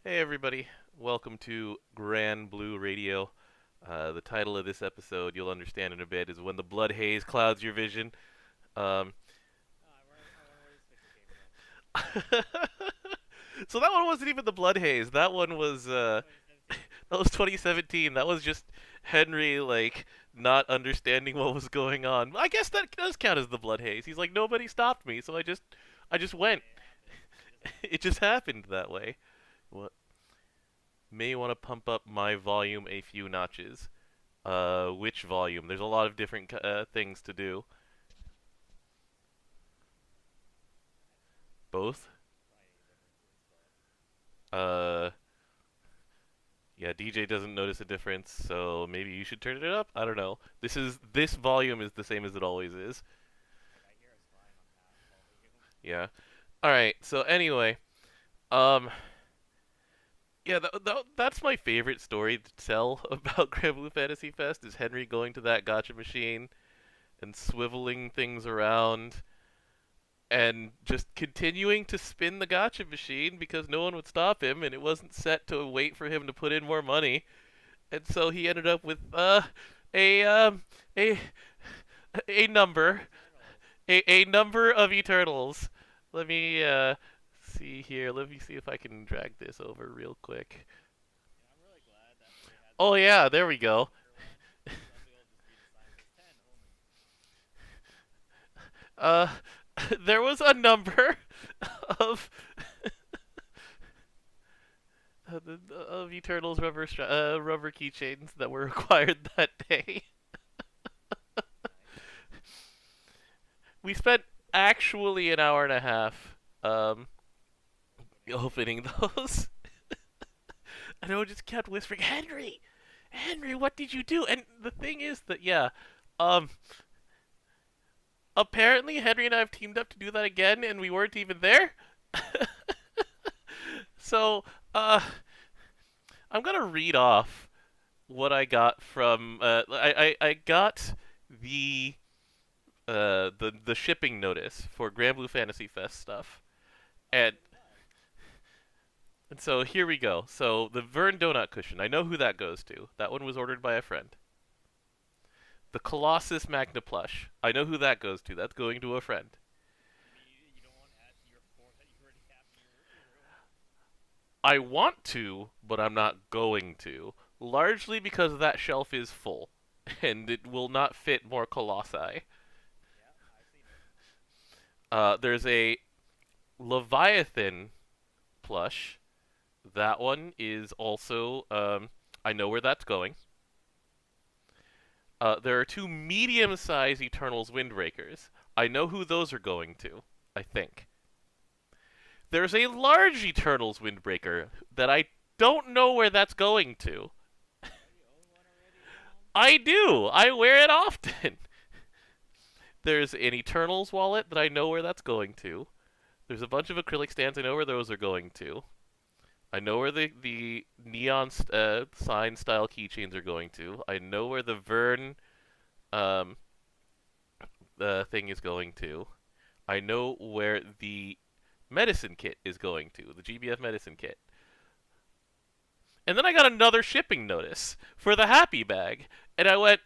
Hey everybody, welcome to Granblue Radio. The title of this episode, you'll understand in a bit, is When the Blood Haze Clouds Your Vision. Um, I wonder where this picture came from. so that one wasn't even the Blood Haze. That one was That was 2017. that was 2017. That was just Henry not understanding what was going on. I guess that does count as the Blood Haze. He's like, nobody stopped me, so I just went. It happened. It just happened. It just happened that way. What? May want to pump up my volume a few notches. Which volume? There's a lot of different things to do. Both. Probably any differences, but Uh, yeah, DJ doesn't notice a difference, so maybe you should turn it up. I don't know. This volume is the same as it always is. like I hear us fine on half volume. Yeah. All right. So anyway, um, yeah, that's my favorite story to tell about Granblue Fantasy Fest is Henry going to that gotcha machine and swiveling things around and just continuing to spin the gotcha machine because no one would stop him and it wasn't set to wait for him to put in more money. And so he ended up with a a a number Eternals. a number of Eternals. Let me see here. Let me see if I can drag this over real quick. You know, I'm really glad that they had Oh the yeah, there we go. longer one. Some people just read the sign. It says 10 only. Uh, there was a number of of Eternals rubber keychains that were required that day. Nice. We spent actually an hour and a half opening those. And I just kept whispering, Henry, Henry, what did you do? And the thing is that um, apparently Henry and I have teamed up to do that again, and we weren't even there. So I'm gonna read off what I got from. I got the the shipping notice for Granblue Fantasy Fest stuff, Oh, and you're glad. and so here we go. So the Vern Donut cushion, I know who that goes to. That one was ordered by a friend. The Colossus Magna plush, I know who that goes to. That's going to a friend. You mean you don't want to add to your four that you already have in your room? I want to, but I'm not going to. Largely because that shelf is full, and it will not fit more Colossi. Yeah, I've seen it. There's a Leviathan plush. That one is also, I know where that's going. There are two medium-sized Eternals Windbreakers. I know who those are going to, I think. There's a large Eternals Windbreaker that I don't know where that's going to. Don't you own one already at home? I do! I wear it often! There's an Eternals wallet that I know where that's going to. There's a bunch of acrylic stands I know where those are going to. I know where the neon sign style keychains are going to. I know where the Vern um, thing is going to. I know where the medicine kit is going to, the GBF medicine kit. And then I got another shipping notice for the happy bag, and I went,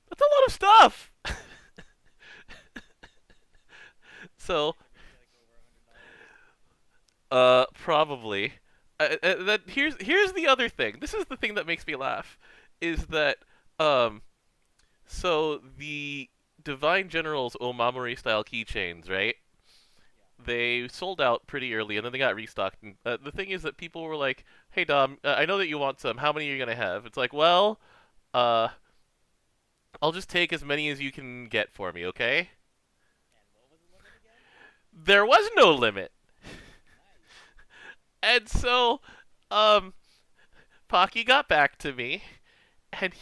that's a lot of stuff. So, That could be like over $100. probably. That here's the other thing. This is the thing that makes me laugh, is that um, so the Divine General's Omamori style keychains, right? Yeah. They sold out pretty early, and then they got restocked. And the thing is that people were like, "Hey Dom, I know that you want some. How many are you gonna have?" It's like, well, uh, I'll just take as many as you can get for me, okay? And what was the limit again? There was no limit, Nice. and so um, Pocky got back to me, and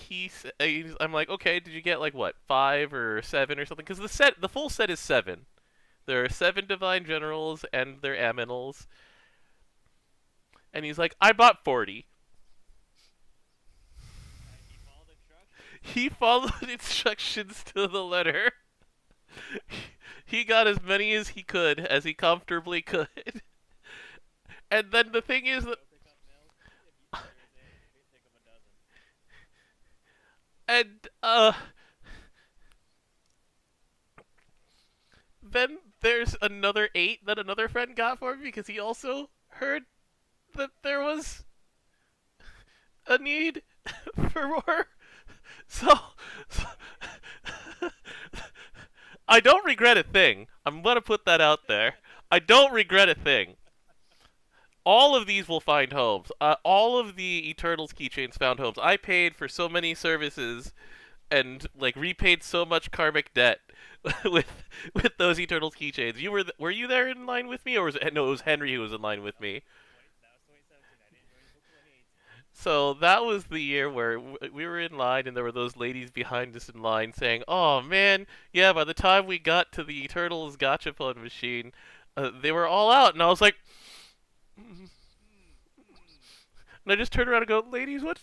I'm like, okay, did you get like what, 5 or 7 or something? Because the full set is 7. There are 7 Divine Generals and their Aminals, and he's like, I bought 40. And he followed instructions. He followed instructions to the letter. He got as many as he could, as he comfortably could. And then the thing is that, Go pick up milk. If you, there's a pick up a dozen. and then there's another 8 that another friend got for me because he also heard that there was a need for more. So, so I don't regret a thing. I'm gonna put that out there. I don't regret a thing. All of these will find homes. All of the Eternals keychains found homes. I paid for so many services and like repaid so much karmic debt with those Eternals keychains. Were you there in line with me, or was it, no? It was Henry who was in line with me. That was 2017. I didn't join until 2018. So that was the year where we were in line, and there were those ladies behind us in line saying, "Oh man, yeah." By the time we got to the Eternals gachapon machine, they were all out, and I was like, and I just turned around and go, "Ladies, who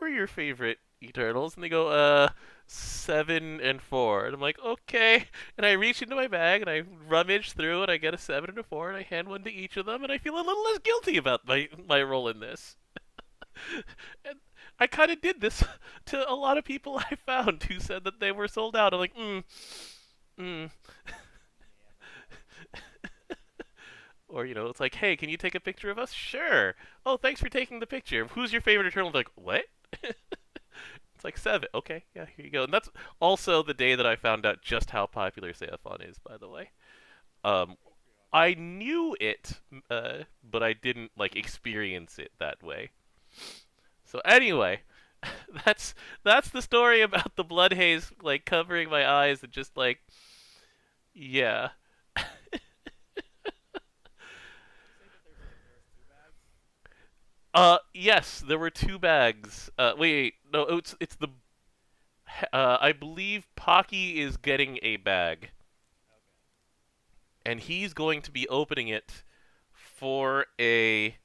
are your favorite Eternals?" And they go, 7 and 4. And I'm like, okay. And I reach into my bag and I rummage through and I get a 7 and a 4 and I hand one to each of them and I feel a little less guilty about my role in this. And I kind of did this to a lot of people I found who said that they were sold out. I'm like, mm. Or, it's like, hey, can you take a picture of us? Sure. Oh, thanks for taking the picture. Who's your favorite Eternal? Like, what? It's like 7. Okay, yeah, here you go. And that's also the day that I found out just how popular Seiphon is, by the way. Um, I knew it, but I didn't, like, experience it that way. So anyway, that's the story about the blood haze, like, covering my eyes and just, like, yeah. Yes, there were 2 bags. Wait, no, it's the. I believe Pocky is getting a bag, and he's going to be opening it for a.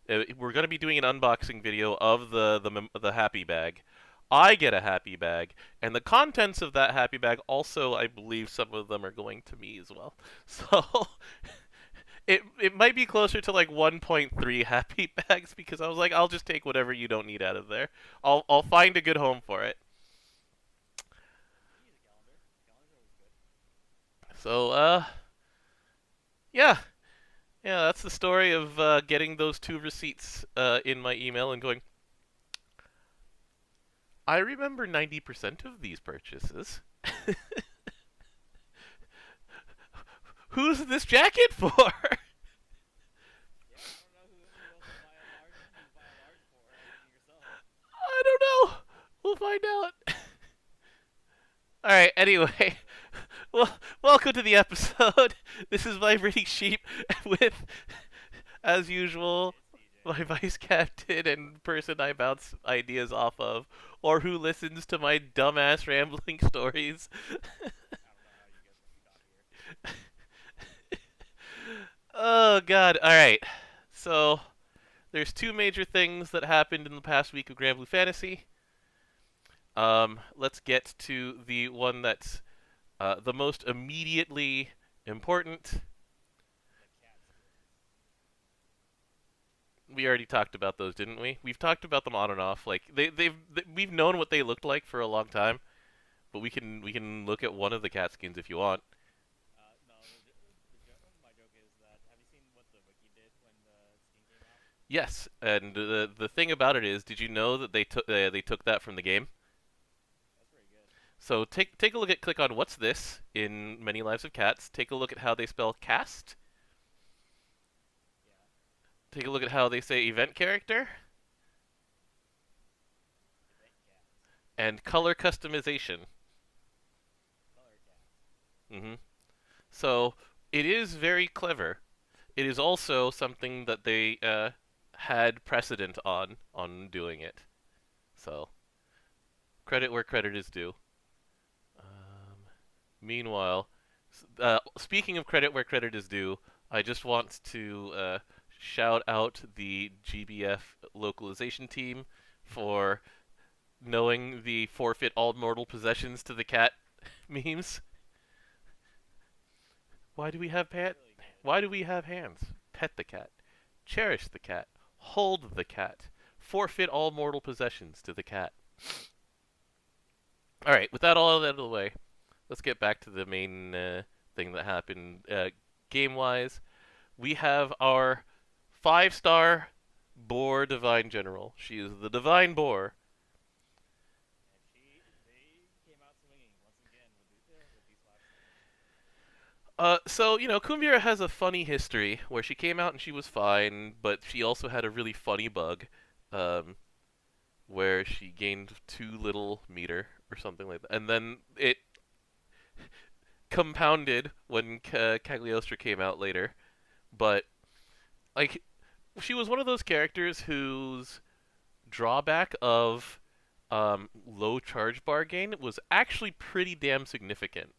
We're going to be doing an unboxing video of the happy bag. I get a happy bag, and the contents of that happy bag also, I believe, some of them are going to me as well. So. It might be closer to like 1.3 happy bags because I was like, I'll just take whatever you don't need out of there. I'll find a good home for it. So yeah, that's the story of getting those 2 receipts in my email and going. I remember 90% of these purchases. Who's this jacket for? I don't know. We'll find out. Alright, anyway. Well, welcome to the episode. This is Vibrating Sheep with, as usual, my vice captain and person I bounce ideas off of, or who listens to my dumbass rambling stories. Oh, God. Alright. So, there's 2 major things that happened in the past week of Granblue Fantasy. Let's get to the one that's the most immediately important. We already talked about those, didn't we? We've talked about them on and off. Like we've known what they looked like for a long time, but we can look at one of the cat skins if you want. No, my joke is that have you seen what the wiki did when the skin came out? Yes, and the thing about it is, did you know that they took that from the game? That's pretty good. So take a look at click on what's this in Many Lives of Cats. Take a look at how they spell cast. Yeah. Take a look at how they say event character. Event cats. And color customization. Color cats. So it is very clever. It is also something that they had precedent on doing it. So credit where credit is due. Meanwhile, speaking of credit where credit is due, I just want to shout out the GBF localization team for knowing the forfeit all mortal possessions to the cat memes. Why do we have Why do we have hands? Pet the cat. cherish the cat, hold the cat, forfeit all mortal possessions to the cat. All right, with that all out of the way, let's get back to the main thing that happened game-wise. We have our 5-star Boar Divine General. She is the Divine Boar. And they came out swinging once again with these 5 stars. So, Kumbhira has a funny history where she came out and she was fine, but she also had a really funny bug where she gained too little meter or something like that. And then it compounded when Cagliostro came out later. But, like, she was one of those characters whose drawback of low charge bar gain was actually pretty damn significant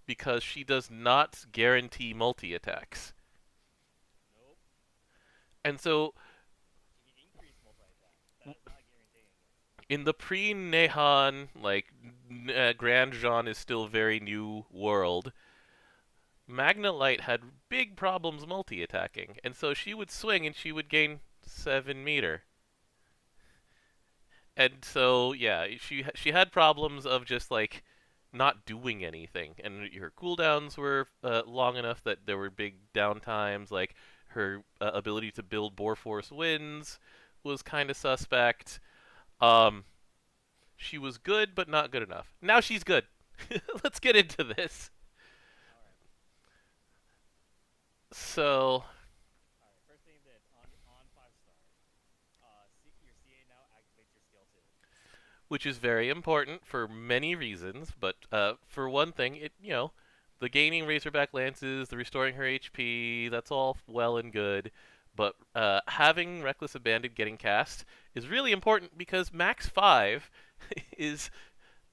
because she does not guarantee multi-attacks. Nope. And so, She can increase multi-attack. That is not guaranteeing it. in the pre-Nehan, like, Grand Jean is still very new world, Magna Light had big problems multi-attacking, and so she would swing and she would gain 7 meter. And so, yeah, she had problems of just, like, not doing anything, and her cooldowns were long enough that there were big downtimes. Like her ability to build Boar Force Winds was kind of suspect. She was good, but not good enough. Now she's good. Let's get into this. All right. So, All right. First thing that on 5-star, your CA now activates your skill 2. which is very important for many reasons, but for one thing, the gaining Razorback Lances, the restoring her HP, that's all well and good. But having Reckless Abandon getting cast is really important because Max 5 is,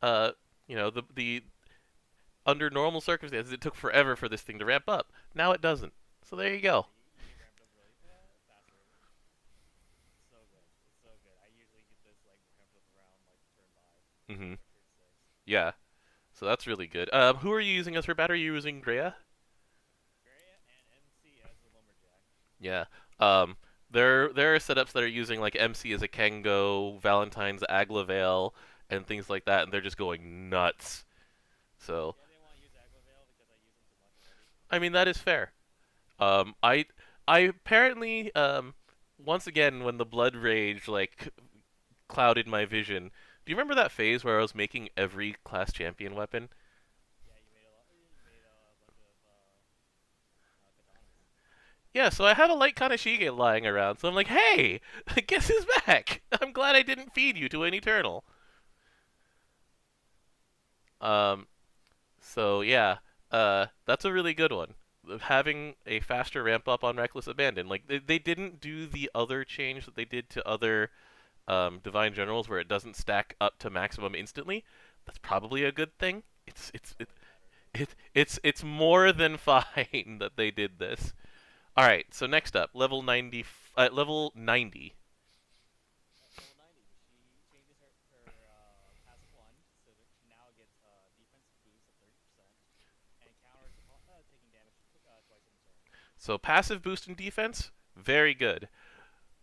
the under normal circumstances, it took forever for this thing to ramp up. Now it doesn't. So there you go. You ramped up really faster. It's so good. It's so good. I usually get this like ramped up around like turn 5, Mm-hmm. turn 6. Yeah. So that's really good. Who are you using as her bat? Are you using Greya? Greya and MC as the lumberjack. Yeah. There are setups that are using like MC as a Kengo, Valentine's Aglavale, and things like that, and they're just going nuts. So, Yeah, they want to use Aglavale because I use them too much already. I mean that is fair. I apparently once again when the Blood Rage like clouded my vision. Do you remember that phase where I was making every class champion weapon? Yeah, you made a lot. You made a bunch of katanas. Yeah, so I have a light Kanashige lying around, so I'm like, hey, guess who's back? I'm glad I didn't feed you to an Eternal. Um, so yeah, that's a really good one. Having a faster ramp up on Reckless Abandon. Like, they didn't do the other change that they did to other Divine Generals where it doesn't stack up to maximum instantly. That's probably a good thing. It's more than fine that they did this. All right, so next up, level 90. Level 90. Level 90. She changes her passive 1, so that she now gets defense boost of 30% and counters upon taking damage twice in turn. So passive boost in defense, very good.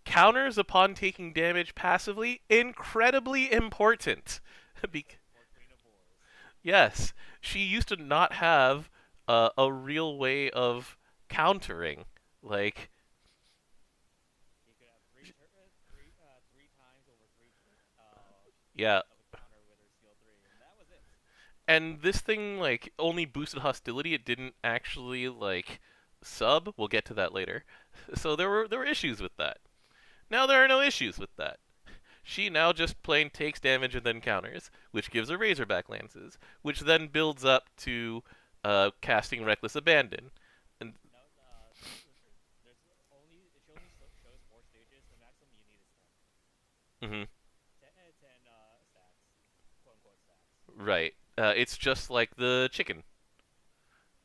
Counters upon taking damage passively, incredibly important. For Queen of Boars. Yes, she used to not have a real way of countering. Like, You could have three times over yeah, of a counter with her skill 3, and that was it. and this thing like only boosted hostility. It didn't actually like sub. We'll get to that later. So there were issues with that. Now there are no issues with that. She now just plain takes damage and then counters, which gives her Razorback Lances, which then builds up to casting Reckless Abandon. And No, there's only she only shows 4 stages. The maximum you need is 10. mhm, 10 stacks, quote unquote stacks. right, it's just like the chicken.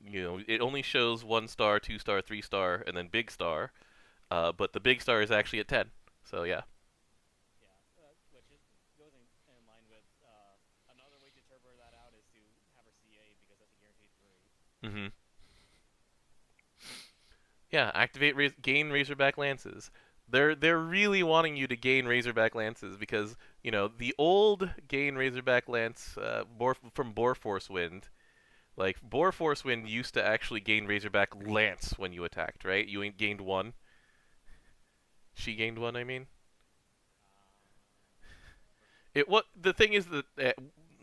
It only shows 1-star, 2-star, 3-star, and then big star. But the big star is actually at 10. So yeah. Yeah, which goes in line with another way to turbo that out is to have her CA because that's a guaranteed 3. Mhm. Yeah, activate gain Razorback Lances. They're really wanting you to gain Razorback Lances because the old gain Razorback Lance from Boar Force Wind. Like Boar Force Wind used to actually gain Razorback Lance when you attacked, right? You ain't gained one. She gained one, I mean. What the thing is that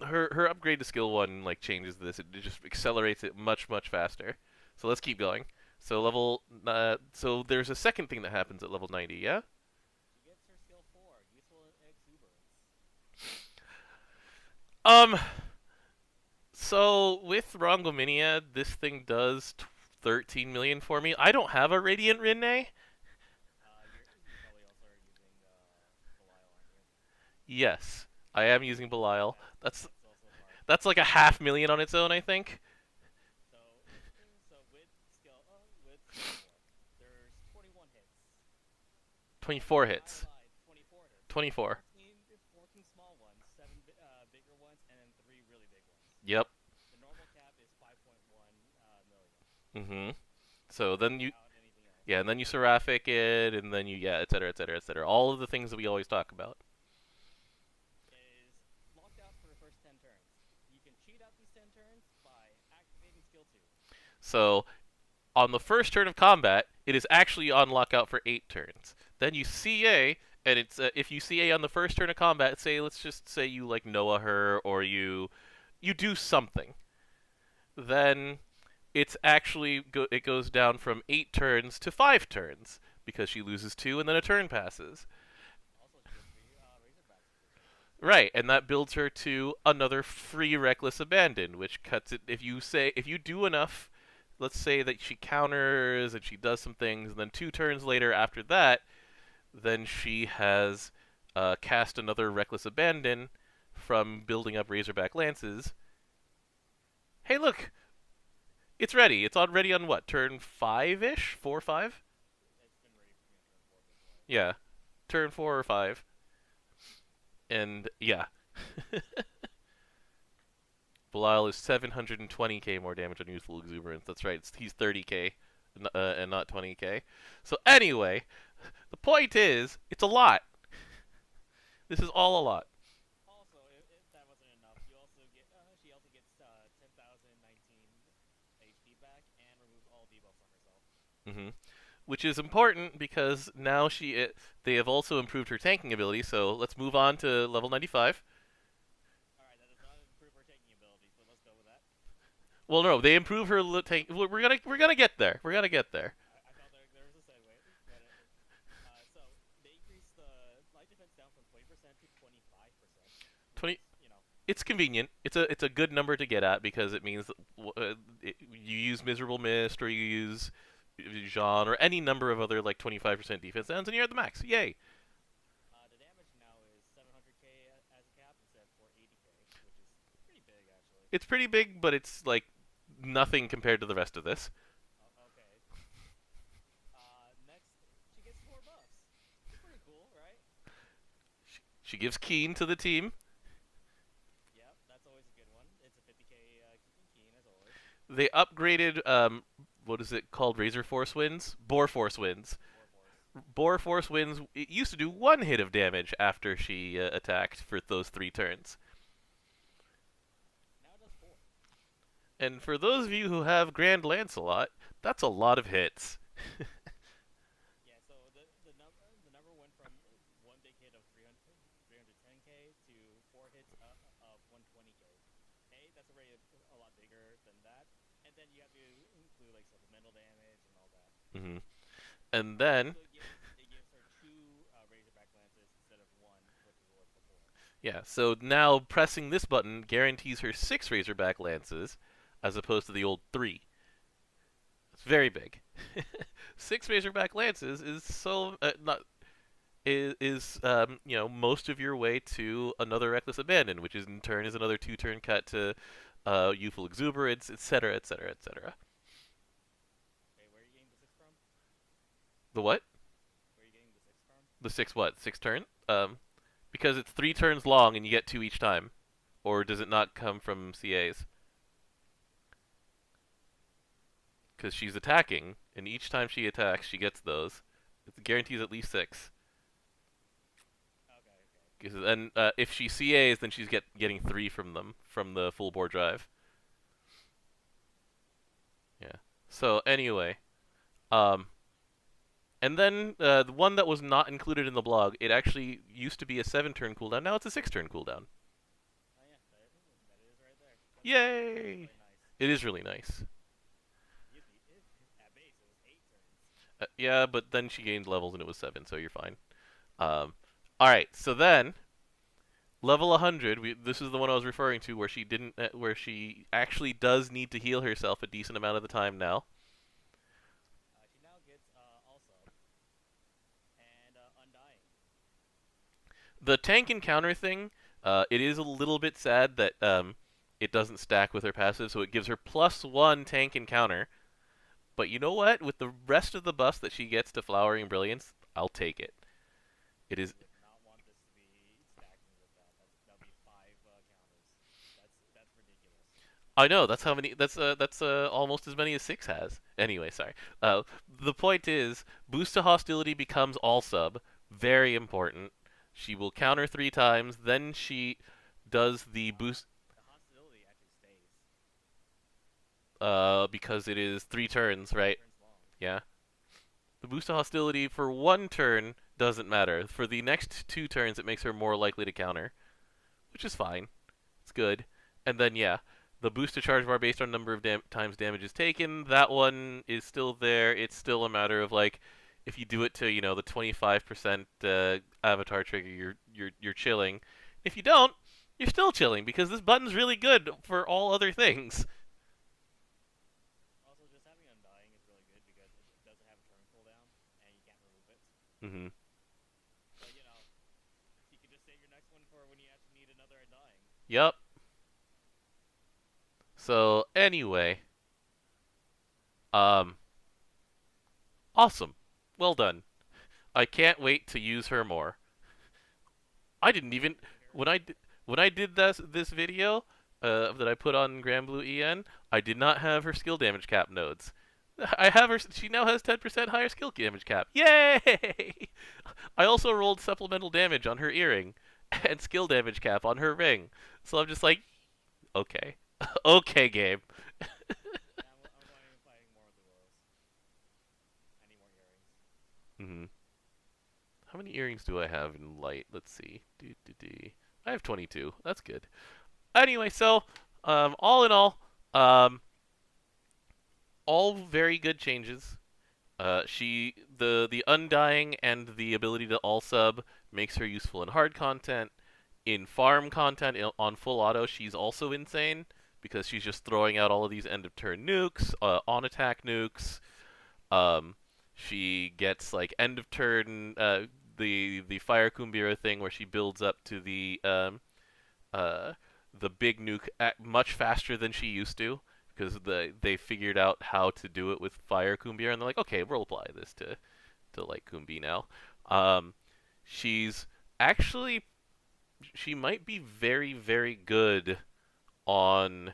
her upgrade to skill 1 like changes this. It just accelerates it much faster. So let's keep going. So so there's a second thing that happens at level 90, yeah? She gets her skill 4, useful exuberance. Um so with Rongominia, this thing does 13 million for me. I don't have a Radiant Rinne. You probably also are using Belial, aren't you? Yes, I am using Belial. That's That's also part. that's like a 500,000 on its own, I think. So, with skill 4, there's 21 hits. 24 I hits. lied, 24 hits. 24. 14 small ones, 7 bigger ones, and then 3 really big ones. Yep. The normal cap is 5.1 million. Mhm. So then you Without anything else. yeah, and then you Seraphic it, and then you et cetera, et cetera, et cetera. All of the things that we always talk about. Is locked out for the first 10 turns. You can cheat out these 10 turns by activating skill 2. So on the first turn of combat, it is actually on lockout for 8 turns. Then you CA, and it's if you CA on the first turn of combat, let's just say you like Noah her or you do something, then it's actually it goes down from 8 turns to 5 turns because she loses 2 and then a turn passes. Also, she gets 3 Razorbacks for this. Right, and that builds her to another free Reckless Abandon, which cuts it if you do enough. Let's say that she counters and she does some things, and then 2 turns later after that, then she has cast another Reckless Abandon from building up Razorback Lances. Hey, look! It's ready. It's already on what? Turn 5-ish? 4 or 5? It's been ready for me on turn 4 before. Yeah. Turn 4 or 5. And, yeah. Belial is 720k more damage on Youthful Exuberance. That's right. He's 30k and not 20k. So anyway, the point is, it's a lot. This is all a lot. Also, if that wasn't enough, she also gets 10,019 HP back and removes all debuffs on herself. Mm-hmm. Which is important because now they have also improved her tanking ability. So let's move on to level 95. Alright, that does not improve her taking abilities, but let's go with that. Well, no, they improve her tank. We're gonna get there. We're gonna get there. I thought there was a segue. So, they increased the light defense down from 20% to 25%. 20. You know, It's convenient. It's a good number to get at because it means that, you use Miserable Mist or you use Jean or any number of other like 25% defense ends, and you're at the max. Yay! the damage now is 700k as a cap instead of 480k, which is pretty big actually. It's pretty big, but it's like nothing compared to the rest of this. Okay. Next, she gets 4 buffs. It's pretty cool, right? She gives Keen to the team. Yep, that's always a good one. It's a 50k Keen as always. They upgraded what is it called? Razor Force Winds? Boar Force Winds. Boar Force Winds. It used to do 1 hit of damage after she attacked for those 3 turns. Now it does 4. And for those of you who have Grand Lancelot, that's a lot of hits. Yeah, so the number went from 1 big hit of 310k to 4 hits of 120k. Hey, that's already a lot bigger than that. And then you have to include like supplemental damage and all that. Mm-hmm. And then So it gives her 2 Razorback Lances instead of 1, which it was before. yeah, so now pressing this button guarantees her 6 Razorback Lances, as opposed to the old 3. It's very big. 6 Razorback Lances is so not is most of your way to another Reckless Abandon, which is in turn is another 2-turn cut to Youthful Exuberance, etc., etc., etc. Okay, where are you getting the 6 from? The what? Where are you getting the 6 from? The 6 what? 6 turn? Because it's 3 turns long and you get 2 each time. Or does it not come from CAs? Because she's attacking, and each time she attacks, she gets those. It guarantees at least 6. Okay. And if she CAs, then she's getting 3 from them from the full bore drive. Yeah. So anyway, um, and then the one that was not included in the blog, it actually used to be a 7-turn cooldown. Now it's a 6-turn cooldown. Oh yeah, that is right there. Yay! Really nice. It is really nice. At base, it was 8 turns. Yeah, but then she gained levels and it was 7, so you're fine. All right, so then level 100. This is the one I was referring to, where she didn't, where she actually does need to heal herself a decent amount of the time now. She now gets also and undying. The tank encounter thing, it is a little bit sad that it doesn't stack with her passive, so it gives her +1 tank encounter. But you know what? With the rest of the buffs that she gets to Flowering Brilliance, I'll take it. It is. I would not want this to be stacking with that. That'll be 5 counters. That's ridiculous. I know, that's how many. That's almost as many as 6 has. Anyway, sorry. The point is, boost to hostility becomes all sub. Very important. She will counter 3 times. Then she does the boost. The hostility actually stays. Because it is 3 turns, right? Turns long. Yeah. The boost to hostility for 1 turn doesn't matter. For the next 2 turns, it makes her more likely to counter, which is fine. It's good. And then yeah, the boost to charge bar based on number of times damage is taken. That one is still there. It's still a matter of like, if you do it to the 25% avatar trigger, you're chilling. If you don't, you're still chilling because this button's really good for all other things. Also, just having undying is really good because it doesn't have a turn cooldown and you can't remove it. Mm-hmm. But you can just save your next one for when you actually need another undying. Yep. So anyway, awesome. Well done. I can't wait to use her more. I didn't even when I did this video that I put on Granblue EN, I did not have her skill damage cap nodes. I have her. She now has 10% higher skill damage cap. Yay! I also rolled supplemental damage on her earring and skill damage cap on her ring. So I'm just like, okay, okay, game. Yeah, I'm going to fighting more of the royals. I need more earrings. Mm-hmm. How many earrings do I have in light? Let's see. I have 22. That's good. Anyway, so all in all very good changes. The undying and the ability to all sub makes her useful in hard content. In farm content on full auto, she's also insane because she's just throwing out all of these end of turn nukes, on attack nukes. She gets like end of turn the fire Kumbhira thing where she builds up to the big nuke much faster than she used to because they figured out how to do it with fire Kumbhira and they're like, okay, we'll apply this to like Kumbi now. She's actually she might be very very good on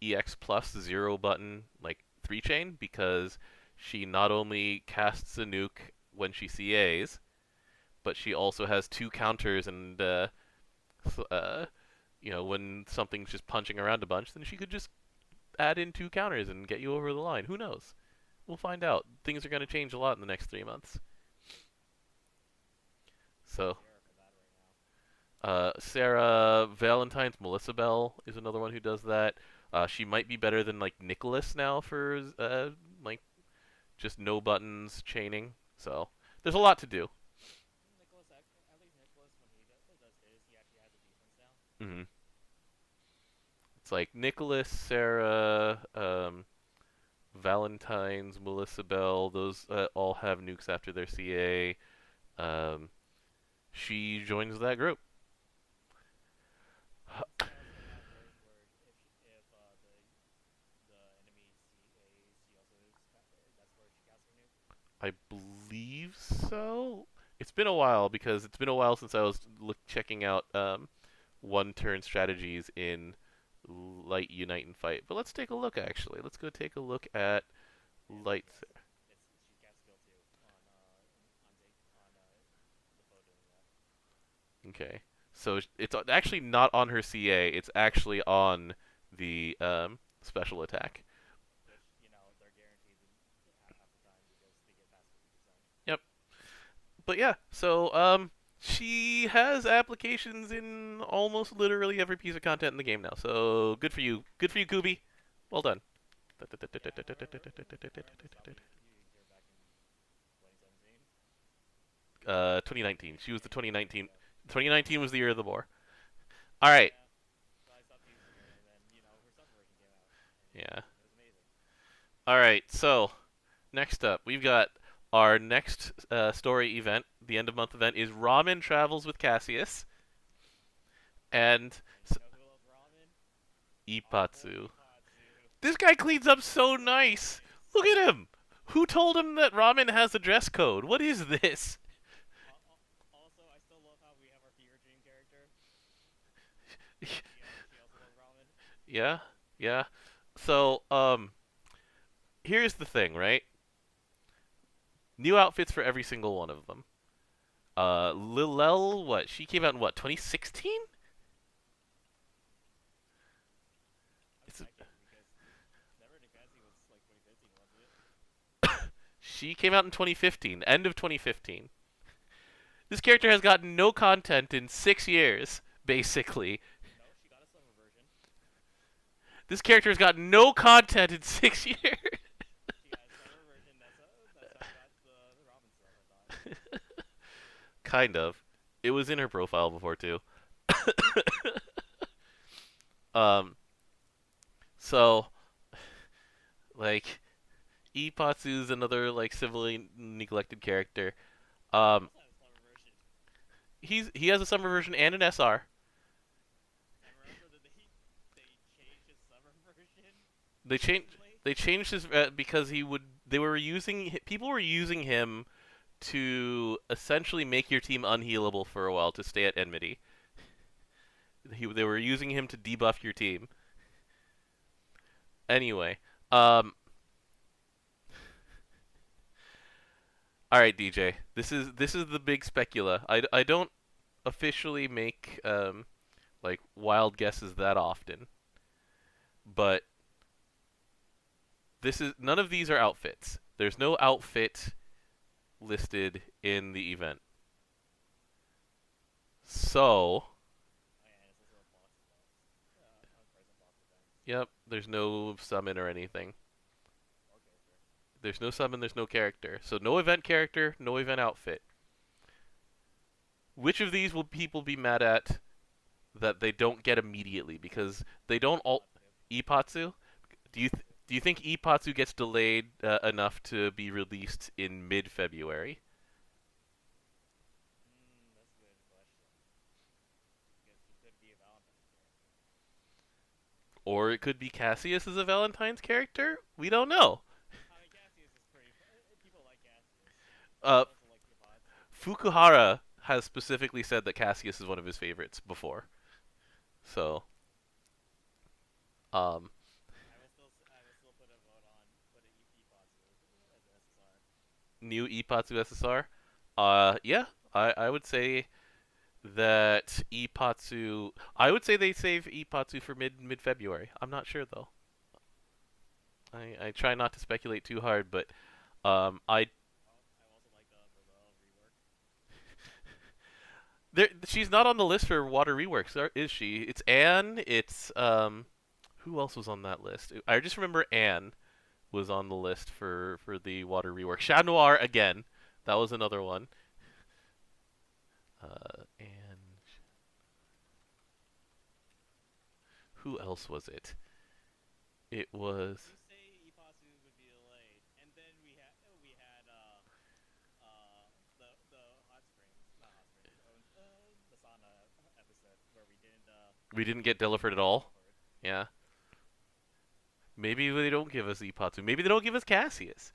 EX plus 0 button like 3 chain because she not only casts a nuke when she CAs, but she also has 2 counters and when something's just punching around a bunch, then she could just add in 2 counters and get you over the line. Who knows? We'll find out. Things are going to change a lot in the next 3 months. So, Sarah Valentine's Melissa Bell is another one who does that. She might be better than like Nicholas now for like just no buttons chaining. So there's a lot to do. Nicholas, at least Nicholas, when he does his, he actually has a defense now. Mm-hmm. It's like Nicholas, Sarah, Valentine's, Melissa Bell. Those all have nukes after their CA. She joins that group. I believe so. It's been a while because it's been a while since I was checking out one-turn strategies in Light, Unite, and Fight. But let's take a look, actually. Let's go take a look at Lights. She's got skill 2 on the foe doing that. Okay. So it's actually not on her CA. It's actually on the special attack. Which, they're guaranteed half the time because they get past 50%. Yep. But yeah, so she has applications in almost literally every piece of content in the game now. So good for you. Good for you, Kubi. Well done. Yeah, I remember saw you here back in 2017. 2019. She was the 2019. 2019 was the year of the boar. All right. Yeah, so I stopped using her, and then, her summer version came out, and Yeah. it was amazing. All right. So next up, we've got our next story event. The end of month event is Ramen Travels with Cassius, and And you know who loves ramen? Our boy Ipatsu. Ipatsu. This guy cleans up so nice. Look at him. Who told him that ramen has a dress code? What is this? Also, I still love how we have our fever dream character. She also loves ramen. Yeah, yeah. So, here's the thing, right? New outfits for every single one of them. Lilel, what? She came out in what, 2016? I'm It's checking because Never Ending Fantasy was like 2015, wasn't it? She came out in 2015, end of 2015. This character has gotten no content in 6 years, basically. No, she got a summer version. This character has gotten no content in 6 years. She got a summer version. That's how I got the ramen stuff, I thought. Kind of. It was in her profile before too. um. So, like, Ipatsu's another like civilly neglected character. She Um, also had a summer version. he has a summer version and an SR. And remember that they changed his summer version They changed recently? they changed his because they were using people were using him to essentially make your team unhealable for a while to stay at enmity. They were using him to debuff your team. Anyway, all right, DJ. This is the big specula. I don't officially make like wild guesses that often, but this is none of these are outfits. There's no outfit listed in the event. So, Oh yeah, and it's also a box event. Present box event. yep, there's no summon or anything. Or character. There's no summon, there's no character. So no event character, no event outfit. Which of these will people be mad at that they don't get immediately because they don't all Ipatsu? Do you think Ipatsu gets delayed enough to be released in mid-February? That's a good question. Because he could be a Valentine's character. Or it could be Cassius as a Valentine's character? We don't know. I mean, Cassius is pretty. People like Cassius. Uh, People also like Ipatsu. Fukuhara has specifically said that Cassius is one of his favorites before. So, um, I will still put a vote on putting Ipatsu as an SSR. new Ipatsu SSR. Yeah, I would say that Ipatsu. I would say they save Ipatsu for mid February. I'm not sure though. I try not to speculate too hard, but I I also like the Lil rework. she's not on the list for water reworks, is she? It's Anne. It's who else was on that list? I just remember Anne was on the list for the water rework. Chat Noir again. That was another one. And who else was it? It was. You say Ipatsu would be delayed, and then we had the hot springs, not hot springs, the sauna episode where We didn't get Delaford at all. Delaford. Yeah. Maybe they don't give us Ipatsu. Maybe they don't give us Cassius.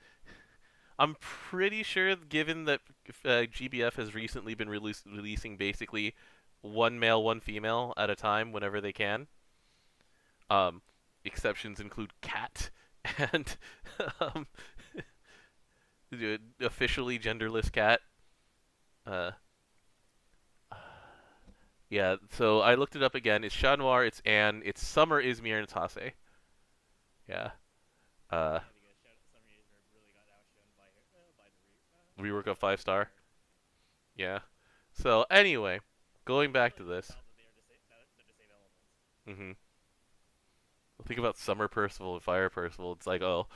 I'm pretty sure, given that GBF has recently been releasing basically one male, one female at a time whenever they can. Um, exceptions include Cat and um, officially genderless cat. Uh, yeah. So I looked it up again. It's Chat Noir. It's Anne. It's Summer, Izmir, and it's Hase. Yeah. Uh, Yeah, because Summer Eater really got outshone by the rework of by five the star. rework. Yeah. So anyway, going I back to really can't this. tell that they're the same elements. hmm Think about Summer Percival and Fire Percival. It's like, oh.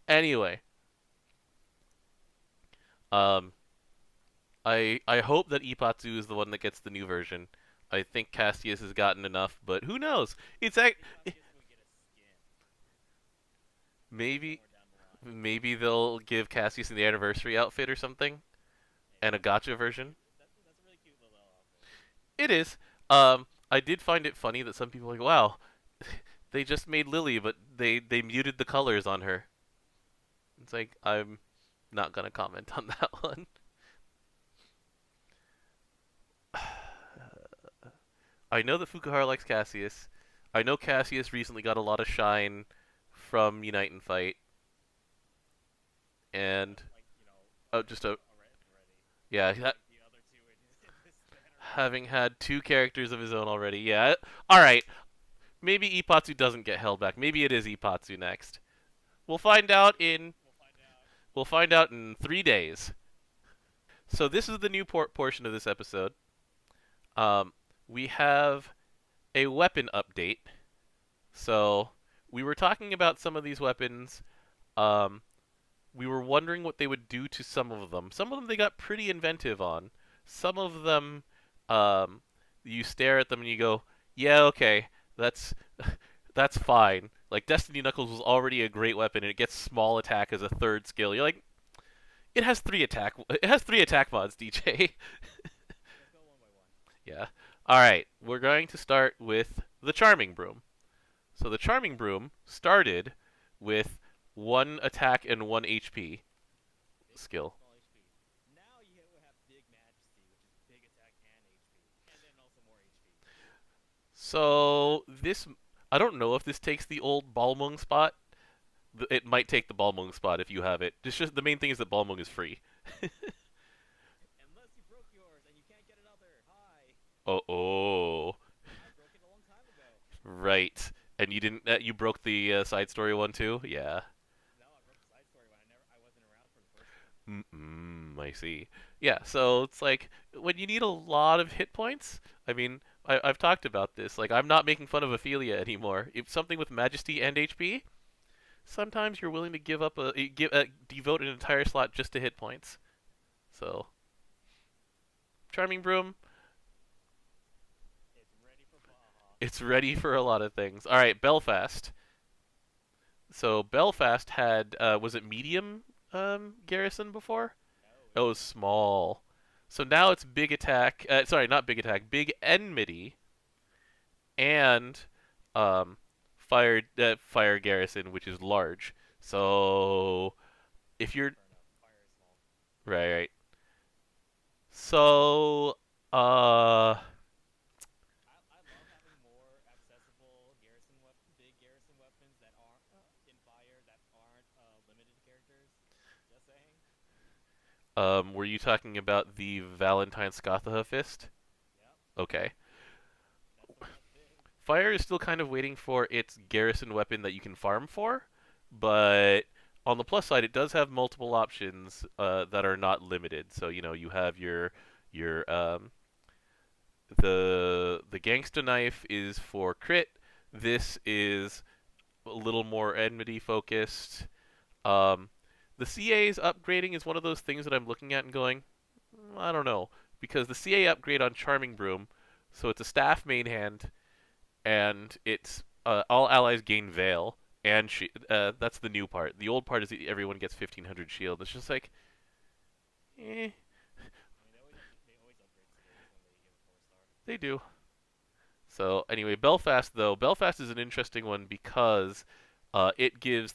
Anyway, um, I hope that Ipatsu is the one that gets the new version. I think Cassius has gotten enough, but who knows? It's Ipasius would get a skin maybe somewhere down the line. maybe they'll give Cassius the anniversary outfit or something, and a Maybe. gotcha version. That's a really cute little outfit. It is. I did find it funny that some people are like, wow, they just made Lily, but they muted the colors on her. It's like I'm not gonna comment on that one. I know that Fukuhara likes Cassius. I know Cassius recently got a lot of shine from Unite and Fight, and Like just a already. yeah, Like the other two in this banner already. having had two characters of his own already. Yeah, all right. Maybe Ipatsu doesn't get held back. Maybe it is Ipatsu next. We'll find out in We'll find out. 3 days. So this is the new portion of this episode. Um, we have a weapon update. So we were talking about some of these weapons. Um, we were wondering what they would do to some of them. Some of them they got pretty inventive on. Some of them, um, you stare at them and you go, "Yeah, okay, that's that's fine." Like Destiny Knuckles was already a great weapon, and it gets small attack as a third skill. You're like, it has three attack. It has three attack mods, DJ. Let's go one by one. Yeah. All right. We're going to start with the Charming Broom. So the Charming Broom started with one attack and one HP Big attack, skill. small HP. Now you have Big Majesty, which is big attack and HP, and then also more HP. So this, I don't know if this takes the old Balmung spot. It might take the Balmung spot if you have it. It's just the main thing is that Balmung is free. Unless you broke yours and you can't get another. Hi. Oh, I broke it a long time ago. right. And you didn't. You broke the side story one too. Yeah. No, I broke the side story when I wasn't around for the first one. I see. Yeah, so it's like when you need a lot of hit points. I mean, I've talked about this. Like, I'm not making fun of Ophelia anymore. If something with Majesty and HP, sometimes you're willing to give up devote an entire slot just to hit points. So, Charming Broom, It's ready for Baja. it's ready for a lot of things. All right, Belfast. So Belfast had was it medium garrison before? No, It it was was small. So now it's big attack. Sorry, not big attack. Big enmity and um, fire garrison, which is large. So if you're fair enough. Fire is small. right, right. So uh, I love having more accessible big garrison weapons that aren't in fire that aren't limited characters. Just saying. were you talking about the Valentine Scatha fist? Yep, Okay. that's the one thing. Fire is still kind of waiting for its garrison weapon that you can farm for, but on the plus side, it does have multiple options that are not limited. So you have your the gangsta knife is for crit. This is a little more enmity focused. Um, the CA's upgrading is one of those things that I'm looking at and going, I don't know, because the CA upgrade on Charming Broom, so it's a staff main hand and it's all allies gain Veil, and that's the new part. The old part is that everyone gets 1500 shield. It's just like, eh, I mean, they always upgrade CAs when they give a 4 star. they do. So anyway, Belfast though, Belfast is an interesting one because it gives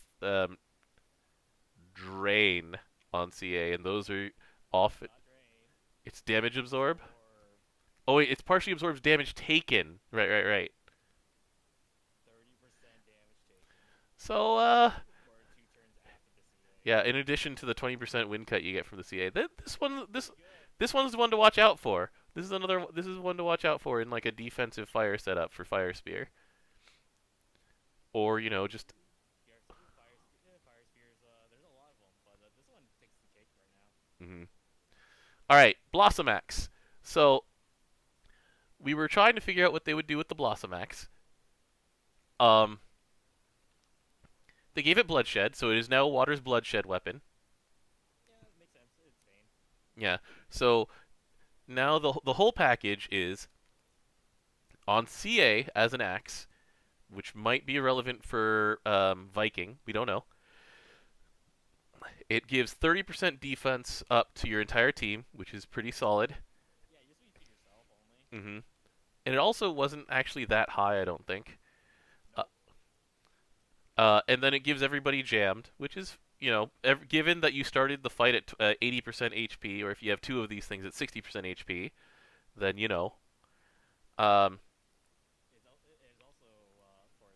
drain on CA, and those are often Not drain. it's damage absorb. Absorb Oh wait, it's partially absorbs damage taken. Right, right, right. 30% damage taken So for 2 turns after the CA. Yeah, in addition to the 20% wind cut you get from the CA. Pretty good. This one's one to watch out for. This is one to watch out for in like a defensive fire setup for Fire Spear. Or, just GR2 fire spears. There's a lot of them, but this one takes the cake right now. mhm. All right, Blossom Axe. So, we were trying to figure out what they would do with the Blossom Axe. Um they gave it bloodshed, so it is now Water's bloodshed weapon. Yeah, it makes sense. It's Vayne. Yeah. So, now the whole package is on CA as an axe, which might be relevant for Viking. We don't know. It gives 30% defense up to your entire team, which is pretty solid. Yeah, you just use it yourself only. And it also wasn't actually that high, I don't think. Uh, Nope. and then it gives everybody jammed, which is, given that you started the fight at 80% HP, or if you have two of these things at 60% HP, then, Um, It is also for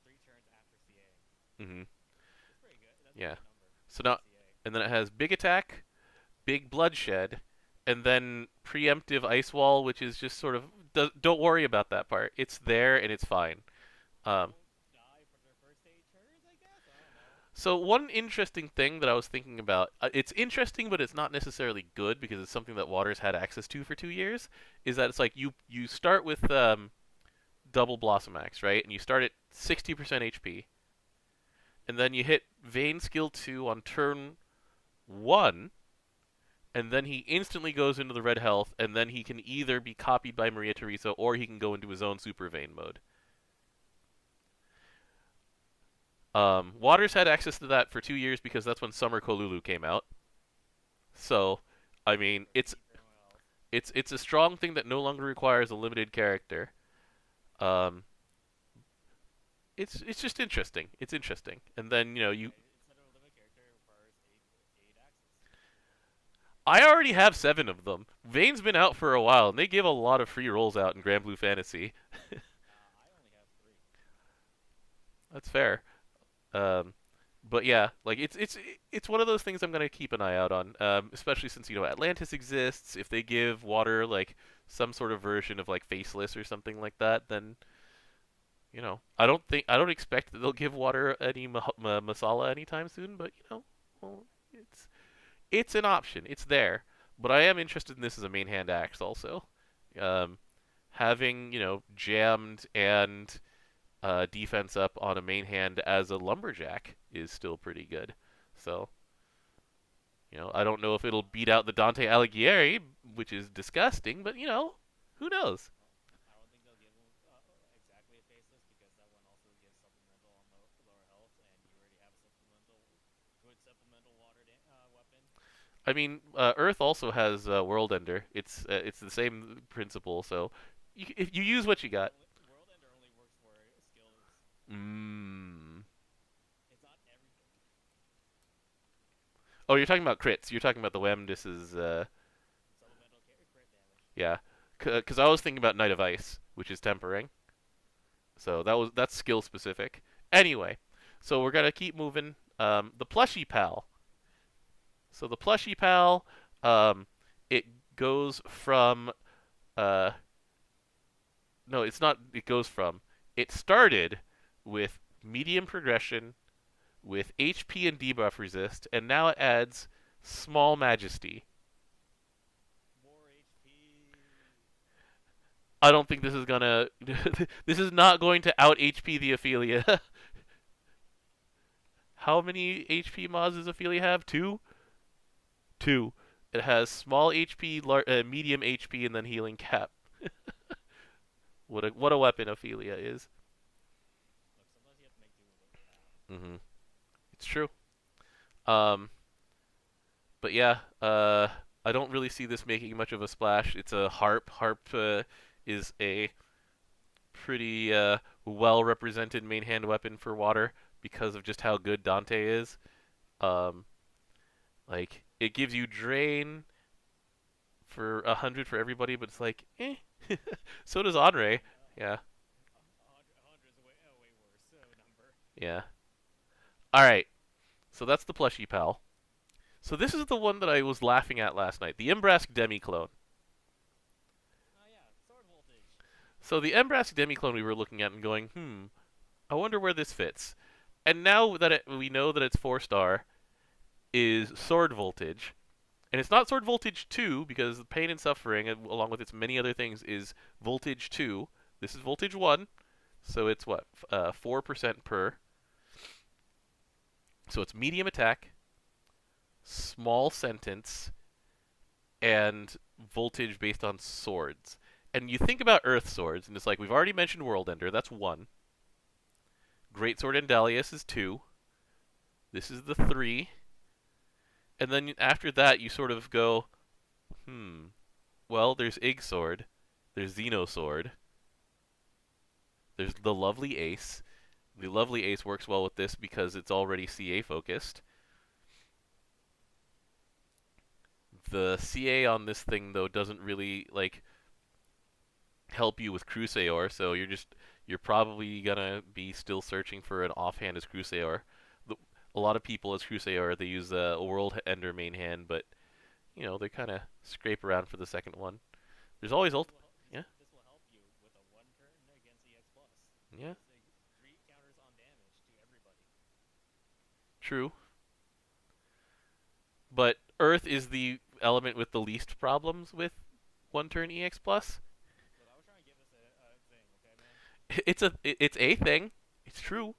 3 turns after CA. hmm That's pretty good. That's a Yeah. good number So for now, CA. and then it has big attack, big bloodshed, and then preemptive ice wall, which is just sort of don't worry about that part. It's there and it's fine. Um, Don't die for their first 8 turns, I guess. I don't know. so one interesting thing that I was thinking about, it's interesting, but it's not necessarily good because it's something that Waters had access to for 2 years. Is that it's like you start with double Blossom Axe, right? And you start at 60% HP, and then you hit Vayne skill 2 on turn 1. And then he instantly goes into the red health, and then he can either be copied by Maria Teresa or he can go into his own Super Vayne mode. Waters had access to that for 2 years because that's when Summer Kolulu came out. So, I mean, For for everyone else. it's a strong thing that no longer requires a limited character. Um, it's just interesting. It's interesting, and then you. Instead of a limited character, it requires eight axes. I already have 7 of them. Vayne's been out for a while, and they give a lot of free rolls out in Granblue Fantasy. I only have 3. That's fair. Um, but yeah, like it's one of those things I'm gonna keep an eye out on, especially since Atlantis exists. If they give Water like some sort of version of like Faceless or something like that, then I don't expect that they'll give Water any Masala anytime soon. But well, it's an option. It's there. But I am interested in this as a main hand axe also. Um, Having jammed and defense up on a main hand as a lumberjack is still pretty good. So, I don't know if it'll beat out the Dante Alighieri, which is disgusting, but who knows? I don't think they'll give him exactly a faceless because that one also gives supplemental on lower health, and you already have a good supplemental weapon. I mean, Earth also has World Ender. It's the same principle. So, if you use what you got. World Ender only works for skills. Mm. It's not everything. Oh, you're talking about crits. You're talking about the Wemdis's. Supplemental crit damage. Yeah, because I was thinking about Knight of Ice, which is tempering. So that's skill specific. Anyway, so we're gonna keep moving. The plushie pal. So the plushie pal, it goes from no, it's not. It goes from. It started with medium progression, with HP and debuff resist, and now it adds small majesty. More HP. I don't think this is gonna. This is not going to out HP the Ophelia. How many HP mods does Ophelia have? 2? 2. It has small HP, medium HP, and then healing cap. What a weapon Ophelia is. Look, sometimes you have to make do with what you have. It's true. Um, but yeah, I don't really see this making much of a splash. It's a harp. Harp is a pretty well represented main hand weapon for Water because of just how good Dante is. Um, like it gives you drain for 100 for everybody, but it's like, eh. So does Andre. Yeah, 100 is a way worse number. yeah. All right. So that's the plushie pal. So this is the one that I was laughing at last night, the Embrask Demi-Clone. Oh yeah, sword voltage. So the Embrask Demi-Clone we were looking at and going, I wonder where this fits. And now that we know that it's 4-star, is Sword Voltage. And it's not Sword Voltage 2, because Pain and Suffering, along with its many other things, is Voltage 2. This is Voltage 1, so it's what? 4% per. So it's medium attack, small sentence, and voltage based on swords. And you think about Earth swords, and it's like, we've already mentioned World Ender, that's 1. Greatsword Endalius is 2. This is the 3. And then after that, you sort of go, well, there's Ig Sword, there's Xenosword, there's the Lovely Ace. The Lovely Ace works well with this because it's already CA focused. The CA on this thing, though, doesn't really, like, help you with Crusaor, so you're probably gonna be still searching for an offhand as Crusaor. A lot of people as Crusaor, they use a World Ender main hand, but, they kind of scrape around for the second one. There's always yeah? This will help you with a 1 turn against EX Plus. Yeah. 3 counters on damage to everybody. True. But Earth is the element with the least problems with 1 turn EX Plus. But I was trying to give us a thing, okay, man? It's a thing. It's true.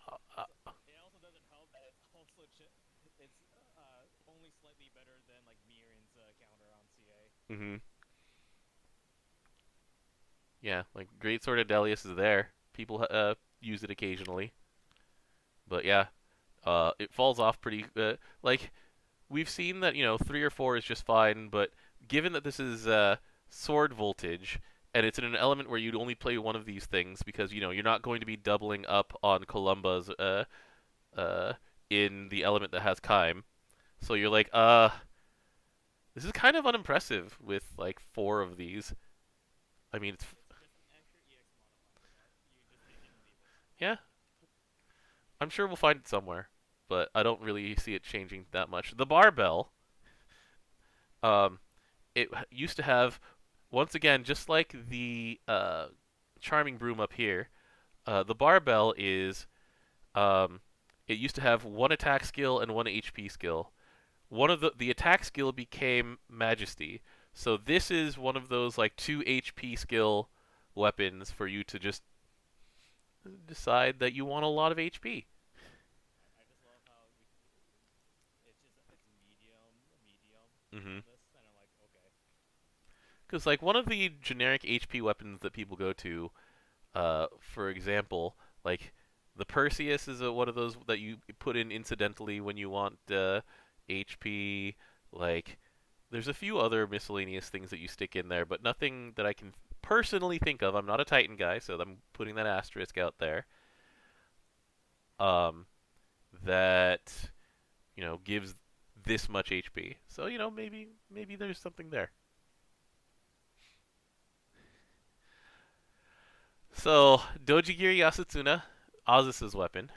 It also doesn't help that it's also it's only slightly better than like Mirin's counter on CA. Yeah, like Greatsword of Delius is there. People use it occasionally. But yeah, it falls off pretty. Like we've seen that 3 or 4 is just fine, but given that this is sword voltage and it's in an element where you'd only play one of these things because you're not going to be doubling up on Columba's in the element that has Kime. So you're like, this is kind of unimpressive with like 4 of these. I mean, it's Just an extra EX modifier that you just take it and leave it. yeah. I'm sure we'll find it somewhere, but I don't really see it changing that much. The barbell, it used to have, once again, just like the charming broom up here. The barbell is, it used to have 1 attack skill and 1 HP skill. One of the attack skill became Majesty. So this is one of those like 2 HP skill weapons for you to just decide that you want a lot of HP. I just love how it's medium. Mm-hmm. This, and I'm like, okay. Because like one of the generic HP weapons that people go to, for example, like the Perseus is one of those that you put in incidentally when you want HP. Like there's a few other miscellaneous things that you stick in there, but nothing that I can personally think of. I'm not a Titan guy, so I'm putting that asterisk out there. That gives this much HP. So maybe there's something there. So Dojigiri Yasutsuna, Azus's weapon.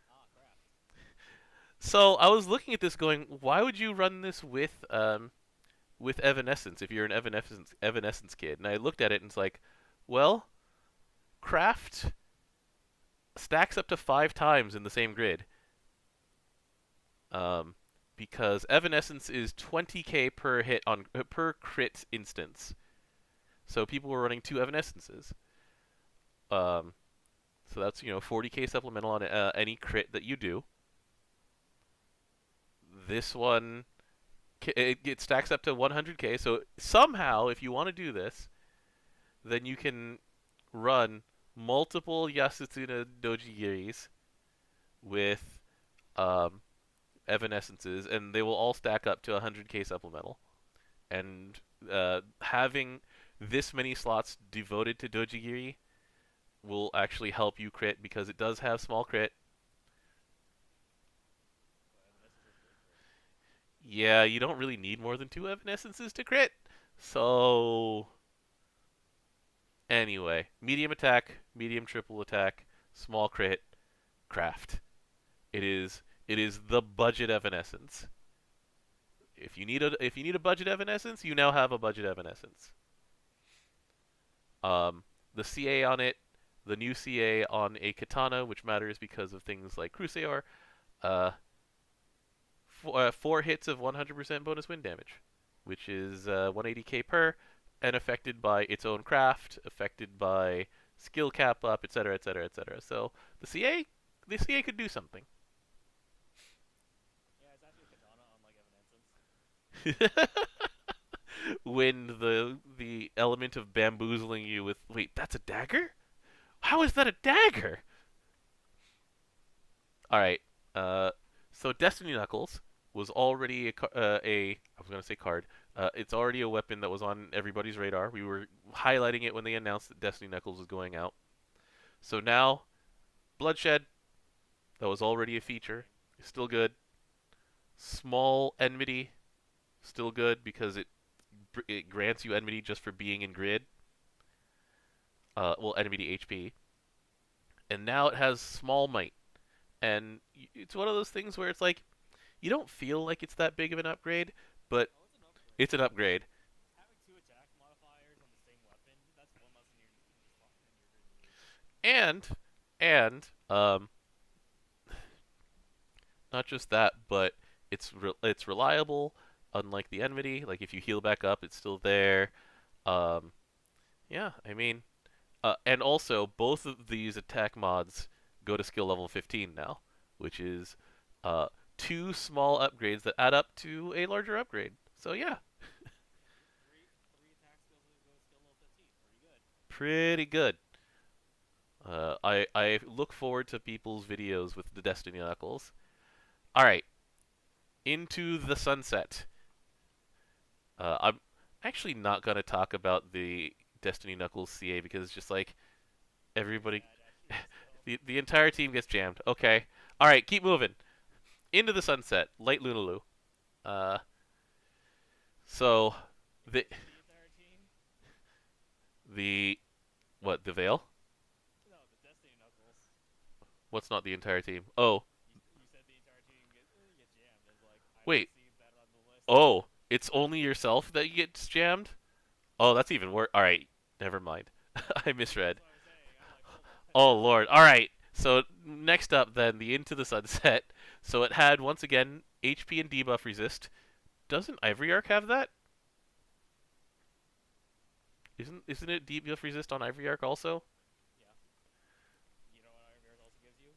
Ah, crap. So I was looking at this, going, why would you run this with Evanescence if you're an Evanescence kid? And I looked at it and it's like, well, Craft stacks up to 5 times in the same grid. Because Evanescence is 20k per hit on per crit instance. So people were running 2 Evanescences. So that's 40k supplemental on any crit that you do. This one it stacks up to 100k. So somehow, if you want to do this, then you can run multiple Yasutsuna Dojigiris with Evanescences, and they will all stack up to 100k supplemental. And having this many slots devoted to Dojigiri will actually help you crit because it does have small crit. Yeah, you don't really need more than 2 Evanescences to crit. So anyway, medium attack, medium triple attack, small crit, Craft. It is the budget Evanescence. If you need a budget Evanescence, you now have a budget Evanescence. The CA on it, the new CA on a katana, which matters because of things like Crusaor, uh, 4 hits of 100% bonus wind damage, which is 180k per, and affected by its own craft, affected by skill cap up, etc., etc., etc. So the CA could do something. Yeah, it's actually a katana, unlike Evanescence. When the element of bamboozling you with, wait, that's a dagger? How is that a dagger? All right. So Destiny Knuckles was already I was gonna say card. It's already a weapon that was on everybody's radar. We were highlighting it when they announced that Destiny Knuckles was going out. So now, Bloodshed, that was already a feature, is still good. Small Enmity, still good because it grants you enmity just for being in grid. Well, enmity HP. And now it has Small Might. And it's one of those things where it's like, you don't feel like it's that big of an upgrade, but Oh, it's an upgrade. it's an upgrade. Having 2 attack modifiers on the same weapon, that's one less than you're gonna need. And not just that, but it's reliable. Unlike the enmity, like if you heal back up, it's still there. Um, yeah, I mean, and also both of these attack mods go to skill level 15 now, which is uh, 2 small upgrades that add up to a larger upgrade. So yeah, Three attack skills that go skill level 15. Pretty good. pretty good. I look forward to people's videos with the Destiny Knuckles. All right, into the sunset. I'm actually not gonna talk about the Destiny Knuckles CA because it's just like everybody, Sad, actually, still. the entire team gets jammed. Okay, all right, keep moving. Into the sunset, Light Lunaloo. Uh, so the The entire team? the what the Veil? No, the Destiny Knuckles. What's not the entire team? Oh, You said the entire team get jammed. It's like, I don't wait. see that on the list. Oh, it's only yourself that gets jammed. Oh, that's even worse. All right, never mind. I misread. That's what I'm saying. I'm like, hold on. Oh Lord. All right. So next up, then the Into the Sunset. So it had once again HP and debuff resist. Doesn't Ivory Arc have that? Isn't it debuff resist on Ivory Arc also? Yeah. You know what Iron Bears also gives you?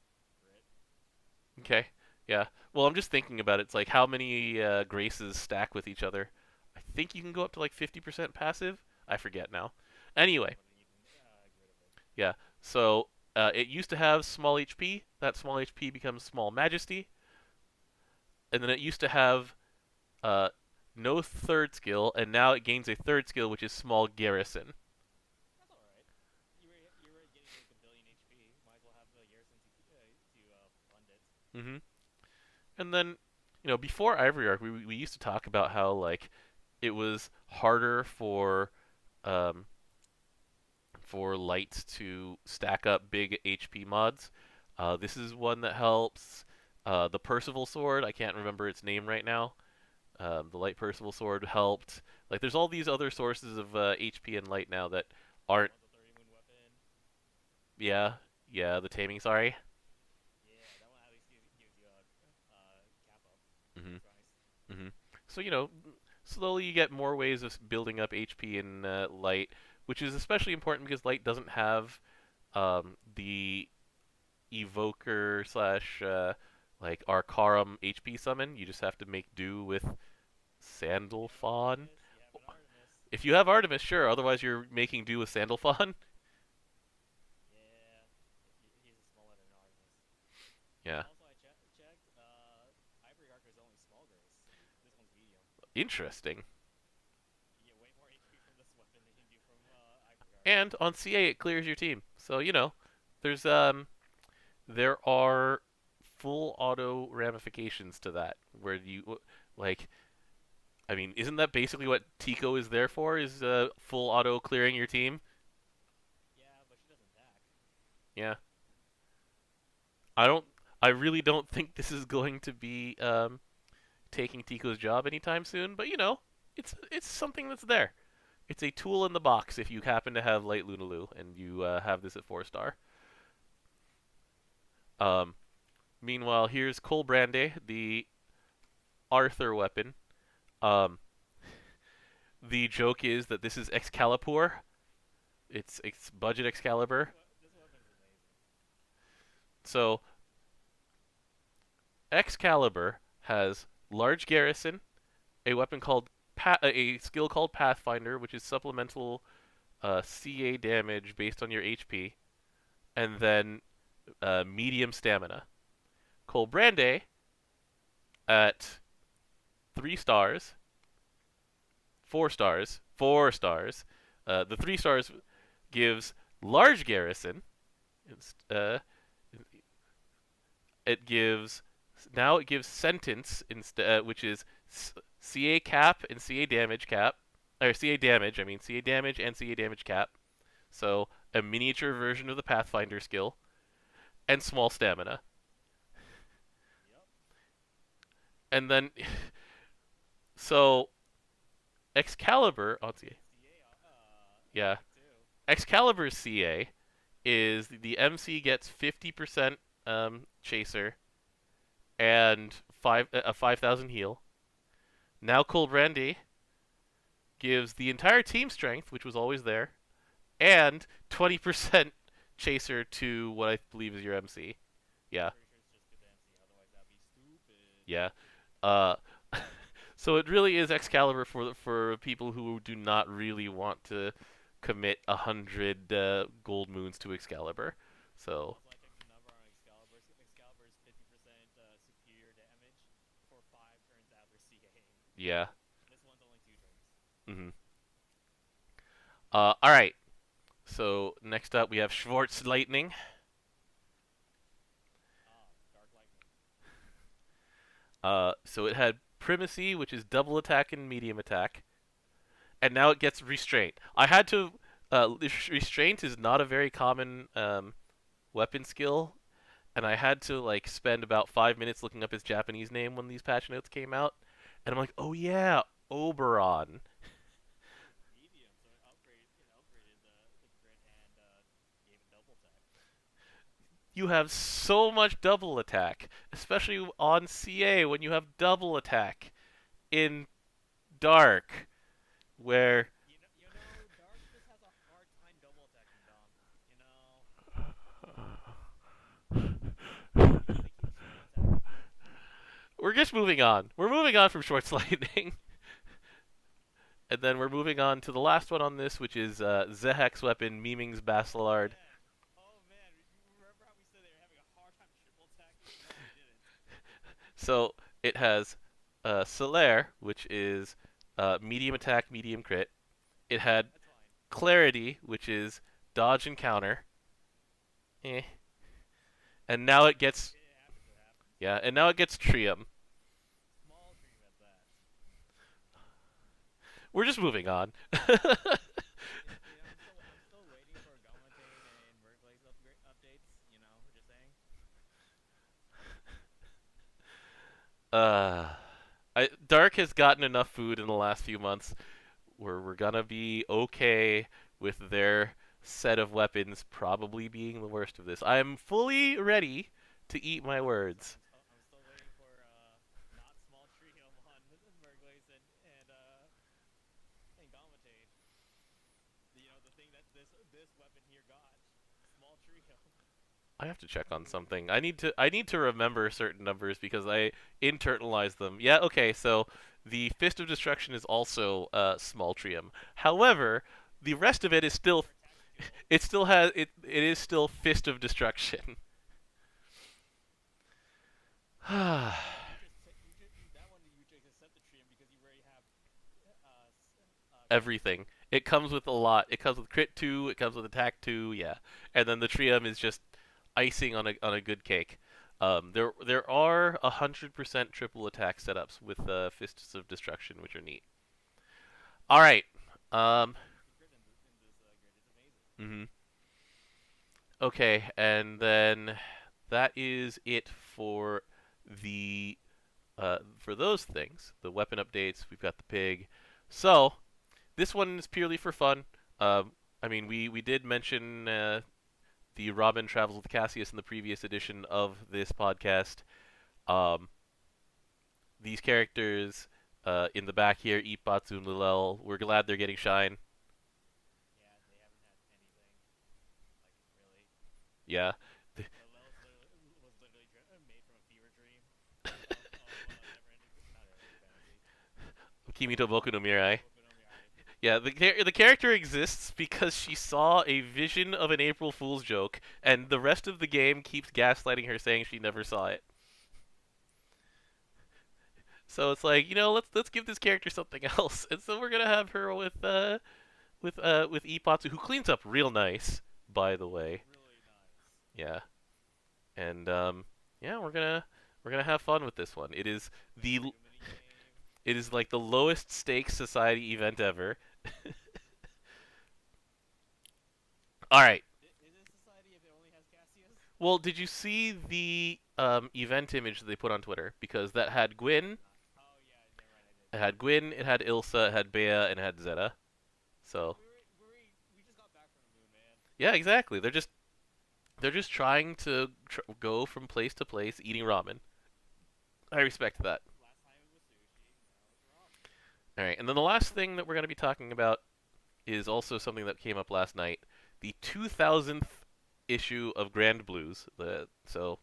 Grit. Okay. Yeah. Well, I'm just thinking about it. It's like how many graces stack with each other. I think you can go up to like 50% passive. I forget now. Anyway, But even grit of it. yeah. So it used to have small HP. That small HP becomes small Majesty, and then it used to have uh, no third skill, and now it gains a third skill, which is small Garrison. That's alright. You were getting like a billion HP. Might as well have the Garrison to fund it. Mm-hmm. And then, before Ivory Arc, we used to talk about how like it was harder um, for light to stack up big HP mods. This is one that helps. The Percival Sword, I can't remember its name right now. The Light Percival Sword helped. Like, there's all these other sources of HP and light now that aren't. Oh, the 30 moon weapon. Yeah, the taming. Sorry. Yeah, that one at least gives you a cap up. Mhm. That's nice. Mhm. So slowly you get more ways of building up HP in light, which is especially important because light doesn't have the evoker slash like Arcarum HP summon. You just have to make do with Sandalphon. You have an Artemis. If you have Artemis, sure. Otherwise, you're making do with Sandalphon. Yeah, he's a smaller than Artemis. Yeah, Also, I checked. Ivory Arc is only small grace. This one's medium. interesting. You get way more HP from this weapon than you do from Ivory Arc. And on CA, it clears your team. So there's there are full auto ramifications to that, where you like. I mean, isn't that basically what Tico is there for? Is full auto clearing your team? Yeah, but she doesn't attack. Yeah. I don't. I really don't think this is going to be taking Tico's job anytime soon, but it's something that's there. It's a tool in the box if you happen to have Light Lunaloo and you have this at 4-star. Um, Meanwhile, here's Colbrande, the Arthur weapon. Um, the joke is that this is Excalibur. It's budget Excalibur. This weapon's amazing. So Excalibur has large garrison, a weapon called a skill called Pathfinder, which is supplemental CA damage based on your HP, and then medium stamina. Colbrande at 3 stars, 4 stars, 4 stars. The 3 stars gives large garrison. It gives sentence instead, which is CA cap and CA damage cap, or CA damage. I mean CA damage and CA damage cap. So a miniature version of the Pathfinder skill, and small stamina. Yep. And then, so Excalibur on CA. Yeah. Excalibur's CA is the MC gets 50% chaser and a 5,000 heal. Now Colbrande gives the entire team strength, which was always there, and 20% chaser to what I believe is your MC. Yeah. Yeah. Uh, so it really is Excalibur for people who do not really want to commit 100 gold moons to Excalibur. So. Also, I checked the number on Excalibur. Excalibur is 50% superior damage for 5 turns after CA. Yeah. This one's only 2 turns. Mhm. All right. So next up we have Schwartz Lightning. Dark Lightning. So it had Primacy, which is double attack and medium attack, and now it gets Restraint. I had to. Restraint is not a very common weapon skill, and I had to spend about 5 minutes looking up his Japanese name when these patch notes came out, and I'm like, oh yeah, Oberon. Medium, so it upgraded the crit and gave it double attack. You have so much double attack, especially on CA when you have double attack in Dark, where Dark just has a hard time double attacking Dom. we're just moving on. We're moving on from Schwartz Lightning. And then we're moving on to the last one on this, which is Zehek's weapon, Miming's Basilard. Oh man, remember how we said they were having a hard time triple attacking? No, they didn't. So it has Solaire, which is medium attack, medium crit. It had Clarity, which is dodge and counter. And now it gets and now it gets Trium. Small Trium at that. We're just moving on. I'm still waiting for Gamatane and workplace updates. Just saying. Dark has gotten enough food in the last few months where we're gonna be okay with their set of weapons probably being the worst of this. I am fully ready to eat my words. I'm still waiting for not small Trium on Merglace and Gamatane. The thing that this weapon here got. Small Trium. I have to check on something. I need to remember certain numbers because I internalized them. Yeah, okay, so the Fist of Destruction is also small Trium. However, the rest of it is still it is still Fist of Destruction. That one you just accept the Trium because you already have everything. It comes with a lot. It comes with crit 2, it comes with attack 2, yeah. And then the Trium is just icing on a good cake. There are 100% triple attack setups with Fists of Destruction, which are neat. All right. Okay, and then that is it the for those things. The weapon updates. We've got the pig. So this one is purely for fun. I mean, we did mention the Robin Travels with Cassius in the previous edition of this podcast. Um, these characters in the back here, Ipatsu and Lilel, we're glad they're getting shine. Yeah, they haven't had anything. Like, really. Yeah. The Lel was literally made from a fever dream of never-ending, not never-ending fantasy. Kimito Boku no Mirai. Boku no Mirai. Yeah, the character exists because she saw a vision of an April Fool's joke, and the rest of the game keeps gaslighting her, saying she never saw it. So it's like, let's give this character something else, and so we're gonna have her with Ipatsu, who cleans up real nice, by the way. Really nice. Yeah, and yeah, we're gonna have fun with this one. It is like the lowest stakes society event ever. All right. Is it society if it only has Cassius? Well, did you see the event image that they put on Twitter? Because that had Gwyn, Oh yeah, right, I it did. had Gwyn, it had Ilsa, it had Bea, and it had Zeta. So We just got back from the moon, man. yeah, exactly. They're just trying to go from place to place eating ramen. I respect that. Last time it was sushi, now it's ramen. All right, and then the last thing that we're going to be talking about is also something that came up last night. The 2000th issue of Granblues. So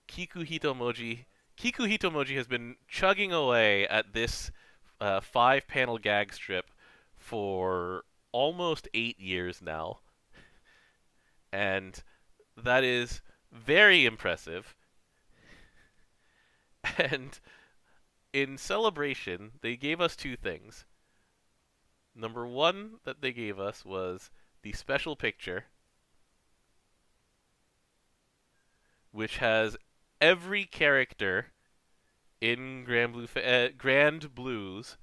Kiku Hitomoji. Kiku Hitomoji has been chugging away at this 5-panel gag strip for almost 8 years now. And that is very impressive. And in celebration, they gave us two things. Number one that they gave us was the special picture, which has every character in Grand Blues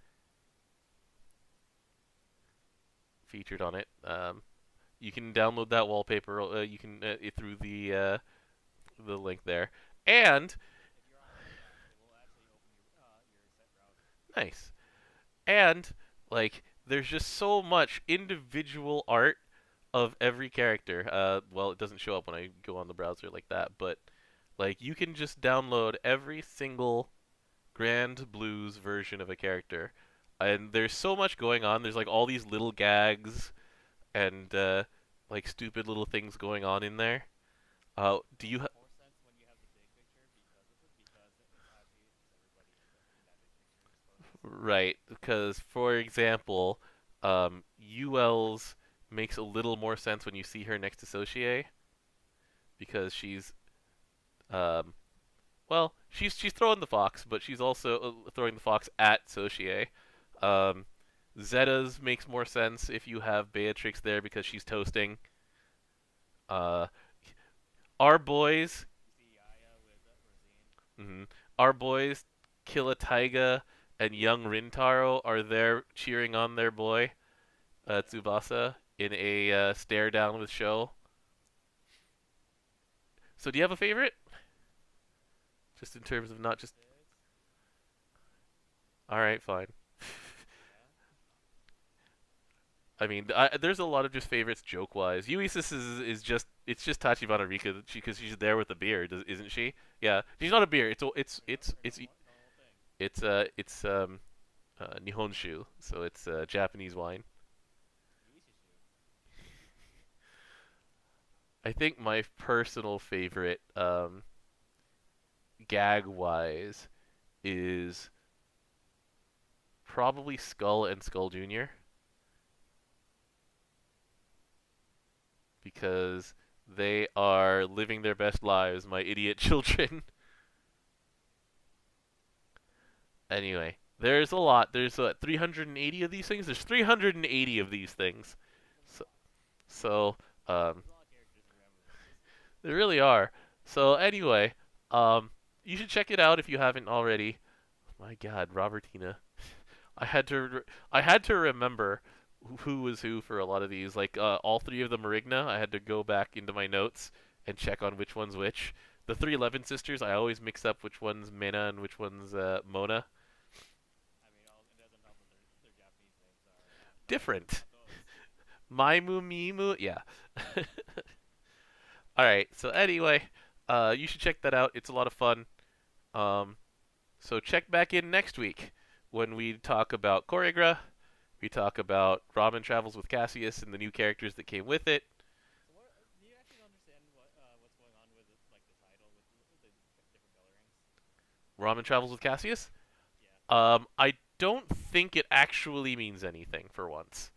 featured on it. You can download that wallpaper. You can through the link there, and If you're on uncap, it will actually open your set browser. nice. And like, there's just so much individual art of every character. Well, it doesn't show up when I go on the browser like that, but like, you can just download every single Grand Blues version of a character, and there's so much going on. There's like all these little gags and like stupid little things going on in there. Do you? More sense when you have the big picture because it's actually everybody in that big picture. Right, because for example, UL's makes a little more sense when you see her next to Sochie, because she's well, she's throwing the fox, but she's also throwing the fox at Sochie. Um, Zeta's makes more sense if you have Beatrix there because she's toasting. Uh, our boys, You see Aya with Rosine. our boys, Killa Taiga and young Rintaro are there cheering on their boy, Tsubasa, in a stare down with Sho. So do you have a favorite? Just in terms of not just. All right, fine. I mean, there's a lot of just favorites joke wise. Uisis is just Tachibana Rika because she's there with the beer, isn't she? Yeah, she's not a beer. It's Nihonshu, so it's Japanese wine. I think my personal favorite, gag wise, is probably Skull and Skull Jr. because they are living their best lives, my idiot children. Anyway, there's a lot. There's 380 of these things. There's 380 of these things. So there really are. So anyway, you should check it out if you haven't already. My God, Robertina. I had to remember who was who for a lot of these. Like all three of the Marigna, I had to go back into my notes and check on which one's which. The 311 sisters, I always mix up which one's Mena and which one's Mona. I mean, it doesn't help that their Japanese names are Different. not those. Maimu, Mimu, yeah. Alright, so anyway, you should check that out. It's a lot of fun. Um, so check back in next week when we talk about Choreogra. We talk about Ramen Travels with Cassius and the new characters that came with it. So what? Do you actually understand what's going on with like the title with the different colorings? Ramen Travels with Cassius? Yeah. I don't think it actually means anything for once.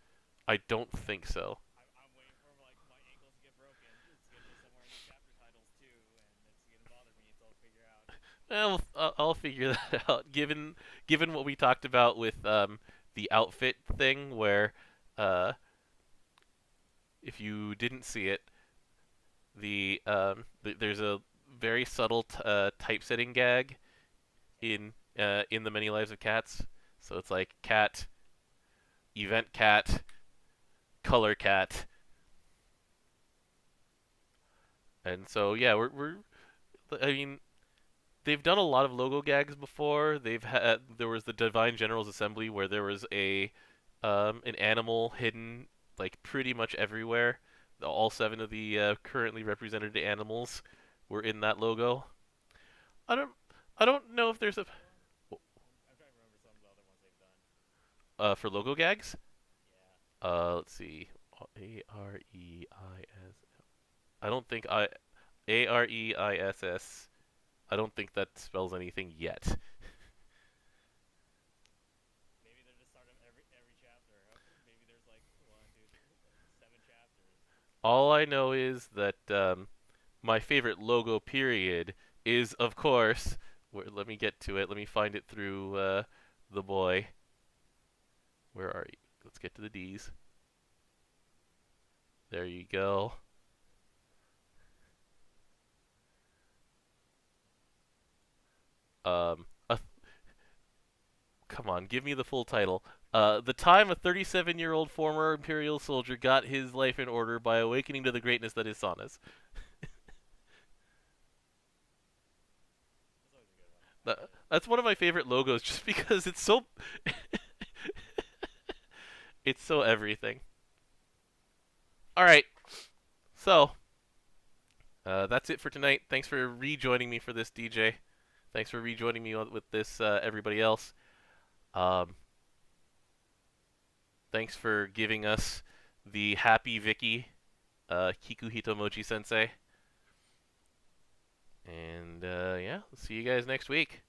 I don't think so. I'm waiting for like my ankles to get broken. It's gonna be somewhere in the chapter titles too, and it's gonna bother me until I figure out. Well, I'll figure that out. Given what we talked about with the outfit thing, where if you didn't see it, there's a very subtle typesetting gag in the Many Lives of Cats. So it's like cat, event cat, color cat, and so yeah, we're I mean, they've done a lot of logo gags before. There was the Divine Generals Assembly where there was an animal hidden like pretty much everywhere. All seven of the currently represented animals were in that logo. I don't I don't know if there's a I'm trying to remember some of the other ones they've done. for logo gags. Yeah. Let's see. Areis. I don't think I Areiss. I don't think that spells anything yet. Maybe they're the start of every chapter. Maybe there's like 7 chapters. All I know is that my favorite logo period is, of course, let me get to it. Let me find it through the boy. Where are you? Let's get to the D's. There you go. Um, a Come on, give me the full title. The time a 37-year-old former Imperial soldier got his life in order by awakening to the greatness that is Saunas. That's always a good one. That's one of my favorite logos just because it's so it's so everything. All right. So, that's it for tonight. Thanks for rejoining me for this, DJ. Thanks for rejoining me with this everybody else. Um, thanks for giving us the happy Vicky, Kiku Hitomochi Sensei. And yeah, see you guys next week.